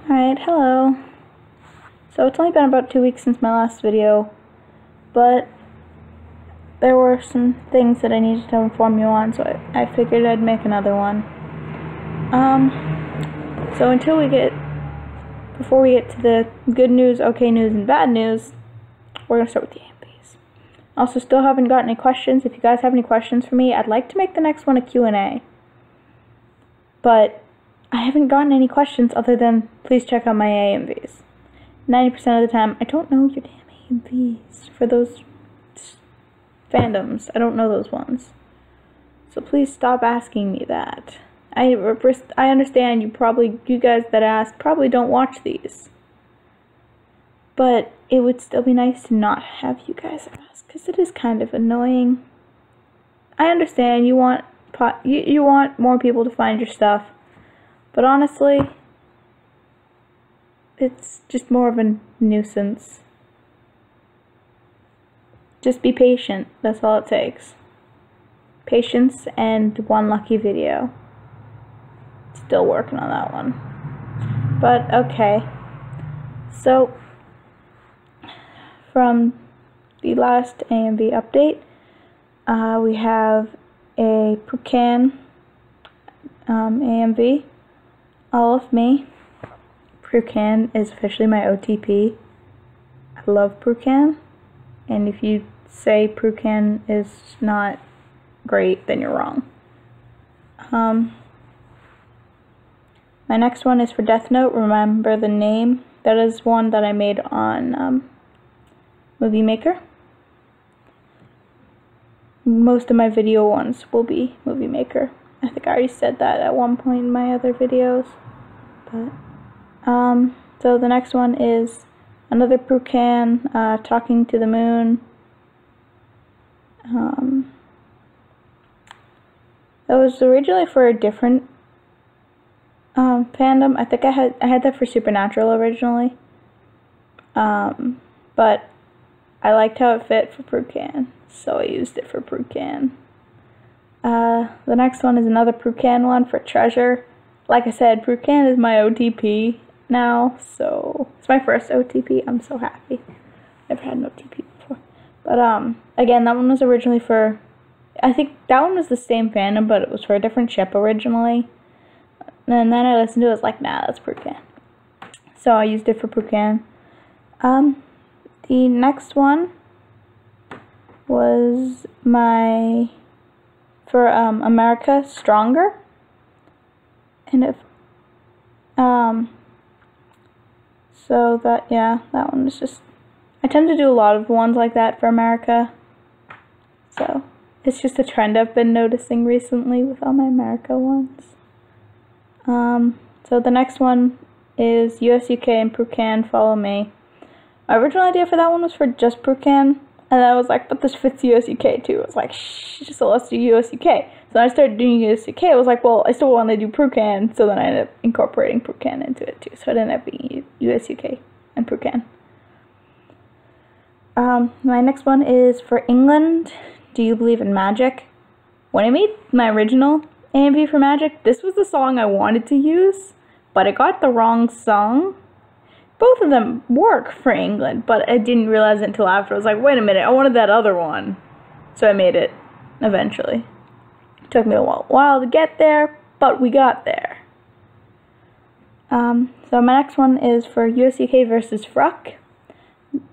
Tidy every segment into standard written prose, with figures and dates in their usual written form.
Alright, hello. So it's only been about 2 weeks since my last video, but there were some things that I needed to inform you on, so I figured I'd make another one. So before we get to the good news, okay news, and bad news, we're going to start with the AMVs. Also, still haven't gotten any questions. If you guys have any questions for me, I'd like to make the next one a Q&A. But I haven't gotten any questions other than, please check out my AMVs. 90% of the time, I don't know your damn AMVs for those fandoms. I don't know those ones. So please stop asking me that. I understand you guys that ask probably don't watch these. But it would still be nice to not have you guys ask, because it is kind of annoying. I understand you want more people to find your stuff, but honestly, it's just more of a nuisance. Just be patient, that's all it takes. Patience and one lucky video. Still working on that one. But okay. So, from the last AMV update, we have a Prukan AMV, All of Me. Prukan is officially my OTP. I love Prukan, and if you say Prukan is not great, then you're wrong. My next one is for Death Note, Remember the Name. That is one that I made on Movie Maker. Most of my video ones will be Movie Maker. I think I already said that at one point in my other videos. But so the next one is another Prukan, Talking to the Moon. That was originally for a different fandom. I think I had that for Supernatural originally. But I liked how it fit for Prukan, so I used it for Prukan. The next one is another Prukan one for Treasure. Like I said, Prukan is my OTP now, so it's my first OTP. I'm so happy. Never had an OTP before. But again, that one was originally for, I think that one was the same fandom, but it was for a different ship originally. And then I listened to it, I was like, nah, that's Prukan. So I used it for Prukan. The next one was for America Stronger. And if so that one is just, I tend to do a lot of ones like that for America, so it's just a trend I've been noticing recently with all my America ones. So the next one is US, UK, and Prukan Follow Me. My original idea for that one was for just Prukan, and I was like, but this fits US, UK too. I was like, shh, so let's do US, UK. So I started doing US, UK. I was like, well, I still want to do Prukan, so then I ended up incorporating Prukan into it too. So it ended up being US, UK, and Prukan. My next one is for England, Do You Believe in Magic? When I made my original AMV for Magic, this was the song I wanted to use, but I got the wrong song. Both of them work for England, but I didn't realize it until after. I was like, wait a minute, I wanted that other one. So I made it, eventually. It took me a while to get there, but we got there. So my next one is for US, UK versus Fruck.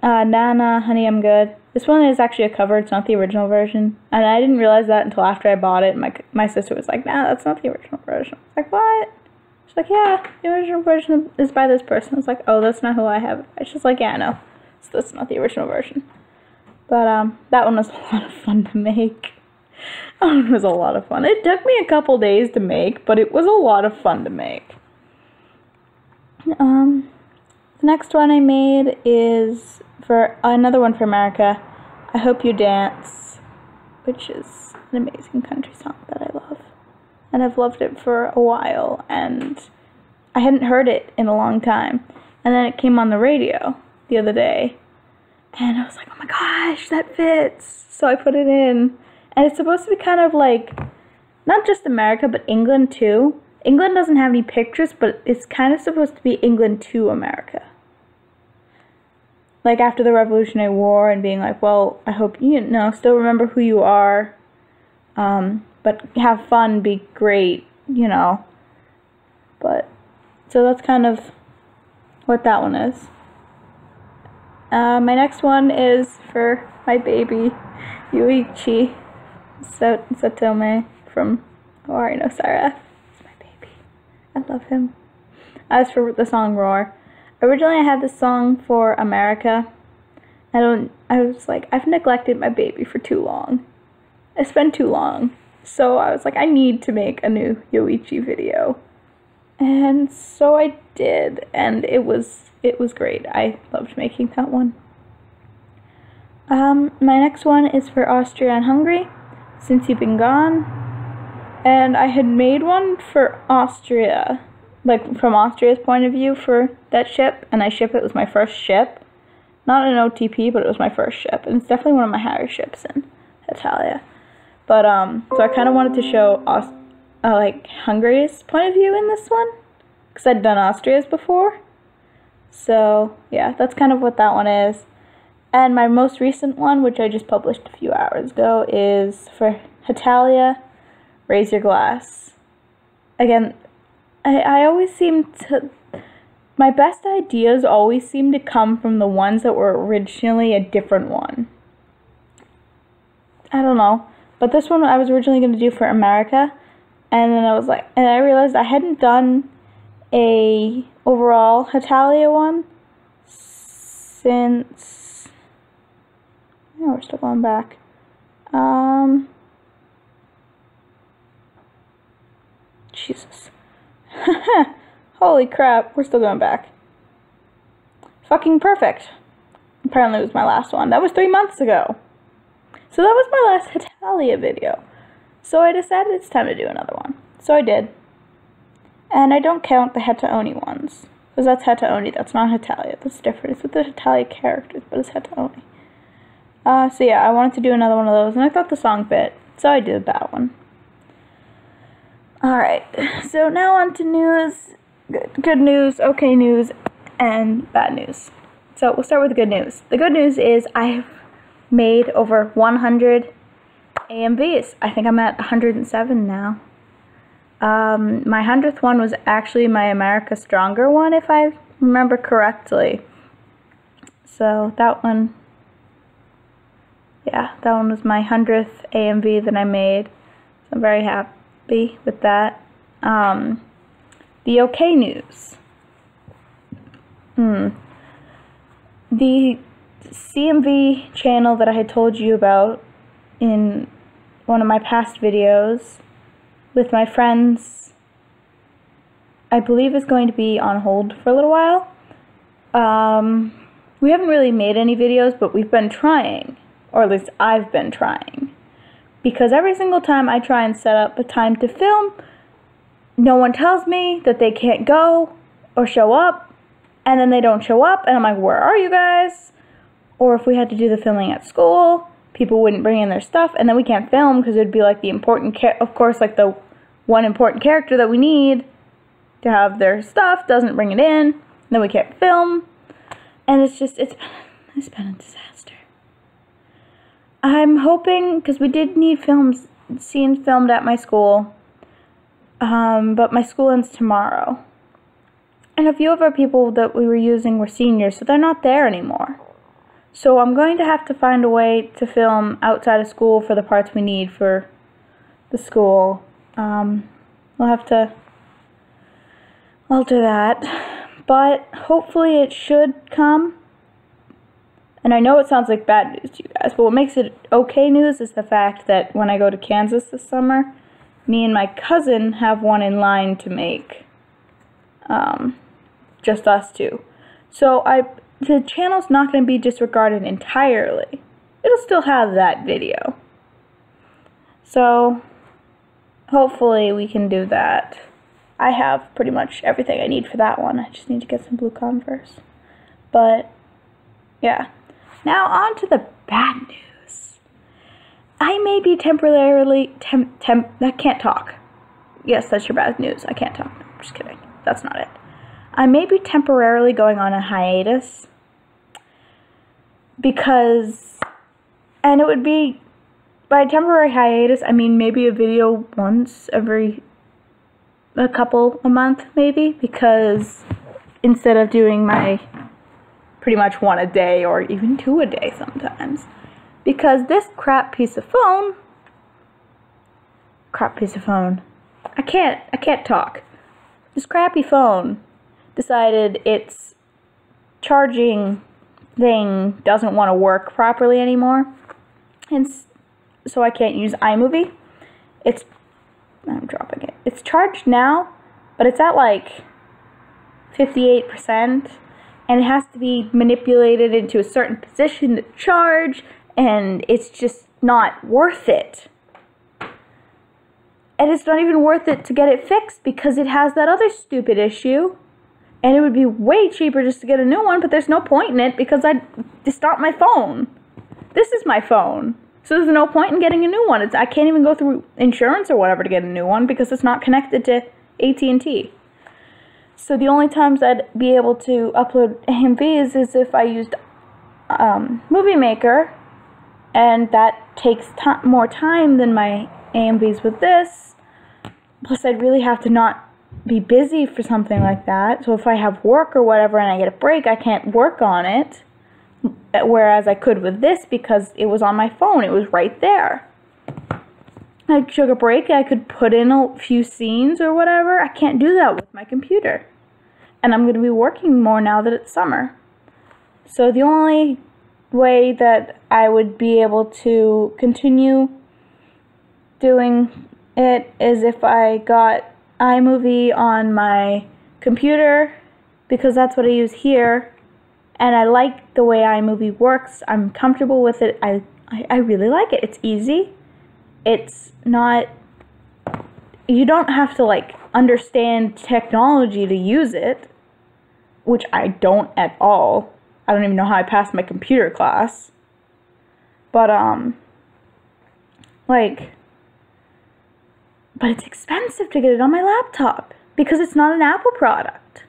Nana, Honey, I'm Good. This one is actually a cover, it's not the original version. And I didn't realize that until after I bought it. My sister was like, nah, that's not the original version. I was like, what? She's like, yeah, the original version is by this person. I was like, oh, that's not who I have. She's like, yeah, no, so that's not the original version. But that one was a lot of fun to make. That one was a lot of fun. It took me a couple days to make, but it was a lot of fun to make. The next one I made is for another one for America, I Hope You Dance, which is an amazing country song that I love. And I've loved it for a while, and I hadn't heard it in a long time. And then it came on the radio the other day, and I was like, oh my gosh, that fits. So I put it in, and it's supposed to be kind of like, not just America, but England too. England doesn't have any pictures, but it's kind of supposed to be England to America. Like after the Revolutionary War and being like, well, I hope you know, still remember who you are, but have fun, be great, you know. But, so that's kind of what that one is. My next one is for my baby, Yuichi Satome from Owari no Sara. It's my baby. I love him. As for the song Roar, originally I had this song for America. I was like, I've neglected my baby for too long. It's been too long. So I was like, I need to make a new Yoichi video. And so I did, and it was great. I loved making that one. My next one is for Austria and Hungary, Since You've Been Gone. And I had made one for Austria, like from Austria's point of view for that ship, and it was my first ship. Not an OTP, but it was my first ship, and it's definitely one of my higher ships in Italia. But, so I kind of wanted to show like Hungary's point of view in this one, because I'd done Austria's before. So yeah, that's kind of what that one is. And my most recent one, which I just published a few hours ago, is for Italia, Raise Your Glass. Again, I always seem to, my best ideas always seem to come from the ones that were originally a different one. I don't know, but this one I was originally going to do for America. And then I realized I hadn't done a overall Italia one since, yeah, we're still going back. Jesus. Holy crap, we're still going back. Fucking perfect. Apparently it was my last one. That was 3 months ago. So that was my last Italia video. So I decided it's time to do another one. So I did. And I don't count the Heta Oni ones. Because that's Heta Oni, that's not Italia. That's different. It's with the Italia characters, but it's Heta Oni. So yeah, I wanted to do another one of those, and I thought the song fit. So I did that one. Alright, so now on to news. Good news, okay news, and bad news. So we'll start with the good news. The good news is I've made over 100 AMVs. I think I'm at 107 now. My 100th one was actually my America Stronger one, if I remember correctly. So that one, yeah, that one was my 100th AMV that I made. So I'm very happy with that. The okay news. The CMV channel that I had told you about in one of my past videos with my friends, I believe is going to be on hold for a little while. We haven't really made any videos, but we've been trying, or at least I've been trying, because every single time I try and set up a time to film, no one tells me that they can't go or show up, and then they don't show up, and I'm like, where are you guys? Or if we had to do the filming at school, people wouldn't bring in their stuff, and then we can't film because it would be like the important, of course, like the one important character that we need to have their stuff doesn't bring it in, then we can't film, and it's been a disaster. I'm hoping, because we did need scenes filmed at my school, but my school ends tomorrow. And a few of our people that we were using were seniors, so they're not there anymore. So I'm going to have to find a way to film outside of school for the parts we need for the school. We'll have to alter that, but hopefully it should come. And I know it sounds like bad news to you guys, but what makes it okay news is the fact that when I go to Kansas this summer, me and my cousin have one in line to make. Just us two. So the channel's not going to be disregarded entirely. It'll still have that video. So hopefully we can do that. I have pretty much everything I need for that one. I just need to get some blue Converse. But yeah. Now on to the bad news. I may be temporarily I can't talk. Yes, that's your bad news. I can't talk. No, I'm just kidding. That's not it. I may be temporarily going on a hiatus because, and it would be, by temporary hiatus, I mean maybe a video once every a month maybe, because instead of doing my pretty much one a day or even 2 a day sometimes, because this crap piece of phone, I can't talk. This crappy phone decided its charging thing doesn't want to work properly anymore, and so I can't use iMovie. I'm dropping it. It's charged now, but it's at like 58%, and it has to be manipulated into a certain position to charge, and it's just not worth it. And it's not even worth it to get it fixed because it has that other stupid issue. And it would be way cheaper just to get a new one, but there's no point in it because it's not my phone. This is my phone. So there's no point in getting a new one. I can't even go through insurance or whatever to get a new one because it's not connected to AT&T. So the only times I'd be able to upload AMVs is if I used Movie Maker, and that takes more time than my AMVs with this. Plus, I'd really have to not be busy for something like that. So if I have work or whatever and I get a break, I can't work on it. Whereas I could with this because it was on my phone. It was right there. I took a break. I could put in a few scenes or whatever. I can't do that with my computer. And I'm going to be working more now that it's summer. So the only way that I would be able to continue doing it is if I got iMovie on my computer, because that's what I use here, and I like the way iMovie works. I'm comfortable with it. I really like it. It's easy. It's not, you don't have to like understand technology to use it, which I don't at all. I don't even know how I passed my computer class. But but it's expensive to get it on my laptop because it's not an Apple product.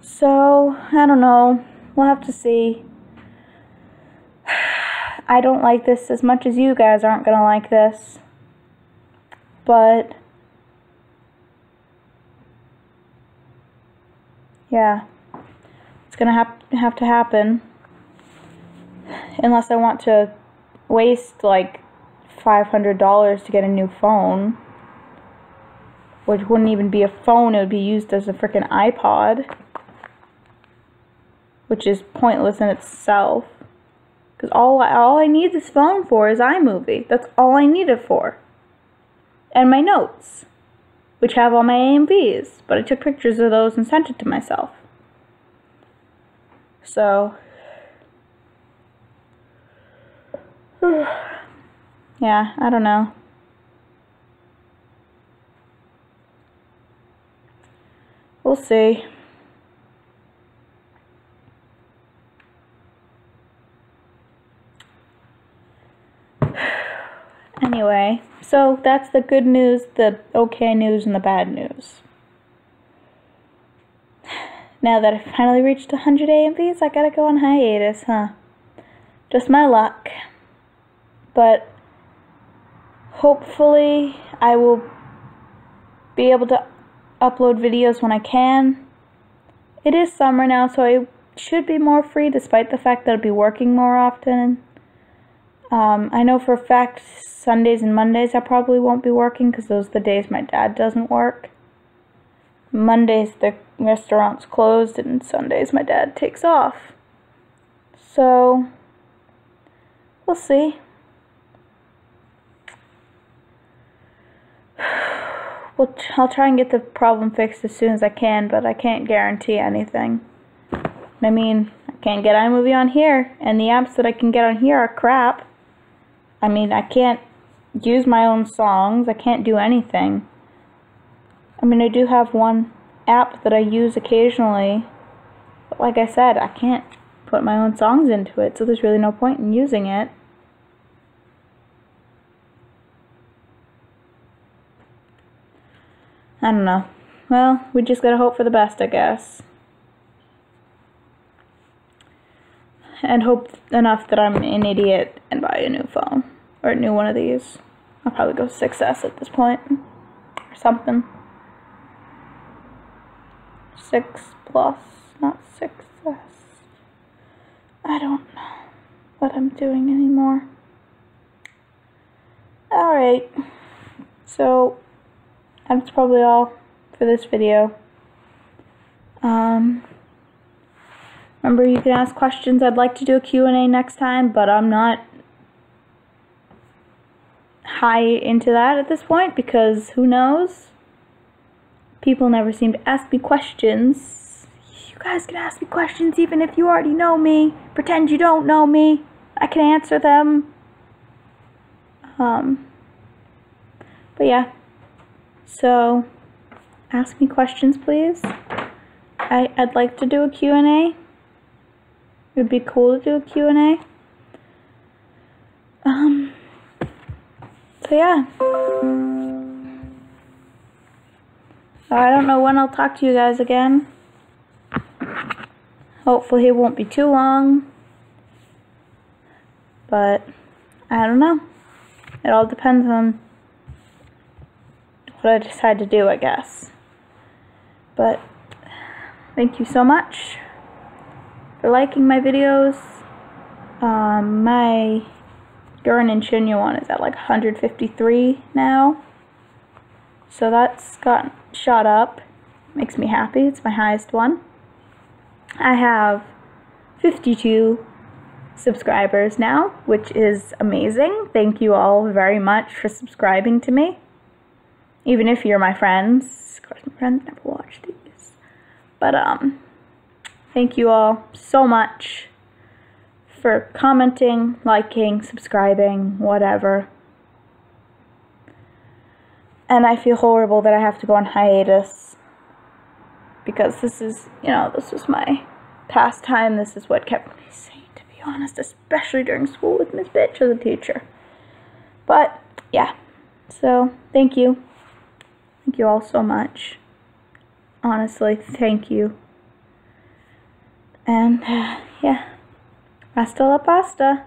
So, I don't know. We'll have to see. I don't like this as much as you guys aren't going to like this. But, yeah. It's going to have to happen. Unless I want to waste, like, $500 to get a new phone, which wouldn't even be a phone, it would be used as a freaking iPod, which is pointless in itself, because all I need this phone for is iMovie. That's all I need it for, and my notes, which have all my AMVs, but I took pictures of those and sent it to myself. So yeah, I don't know. We'll see. Anyway, so that's the good news, the okay news, and the bad news. Now that I finally reached 100 AMVs, I gotta go on hiatus, huh? Just my luck. But hopefully, I will be able to upload videos when I can. It is summer now, so I should be more free, despite the fact that I'll be working more often. I know for a fact Sundays and Mondays I probably won't be working, because those are the days my dad doesn't work. Mondays the restaurant's closed, and Sundays my dad takes off. So, we'll see. I'll try and get the problem fixed as soon as I can, but I can't guarantee anything. I mean, I can't get iMovie on here, and the apps that I can get on here are crap. I mean, I can't use my own songs. I can't do anything. I mean, I do have one app that I use occasionally, but like I said, I can't put my own songs into it, so there's really no point in using it. I don't know. Well, we just gotta hope for the best, I guess. And hope enough that I'm an idiot and buy a new phone. Or a new one of these. I'll probably go 6S at this point. Or something. 6 Plus, not 6S. I don't know what I'm doing anymore. Alright. So, that's probably all for this video. Remember, you can ask questions. I'd like to do a Q&A next time, but I'm not high into that at this point, because who knows? People never seem to ask me questions. You guys can ask me questions even if you already know me. Pretend you don't know me. I can answer them. But yeah. So, ask me questions, please. I'd like to do a Q&A. It would be cool to do a Q&A. So yeah. I don't know when I'll talk to you guys again. Hopefully it won't be too long. But I don't know. It all depends on what I decide to do, I guess. But thank you so much for liking my videos. My Gurren and Shinya one is at like 153 now. So that's gotten shot up. Makes me happy. It's my highest one. I have 52 subscribers now, which is amazing. Thank you all very much for subscribing to me. Even if you're my friends. Of course, my friends never watch these. But, thank you all so much for commenting, liking, subscribing, whatever. And I feel horrible that I have to go on hiatus. Because this is, this was my pastime. This is what kept me sane, to be honest. Especially during school with Miss Bitch as a teacher. But, yeah. So, thank you. Thank you all so much. Honestly, thank you. And, yeah. Hasta la pasta.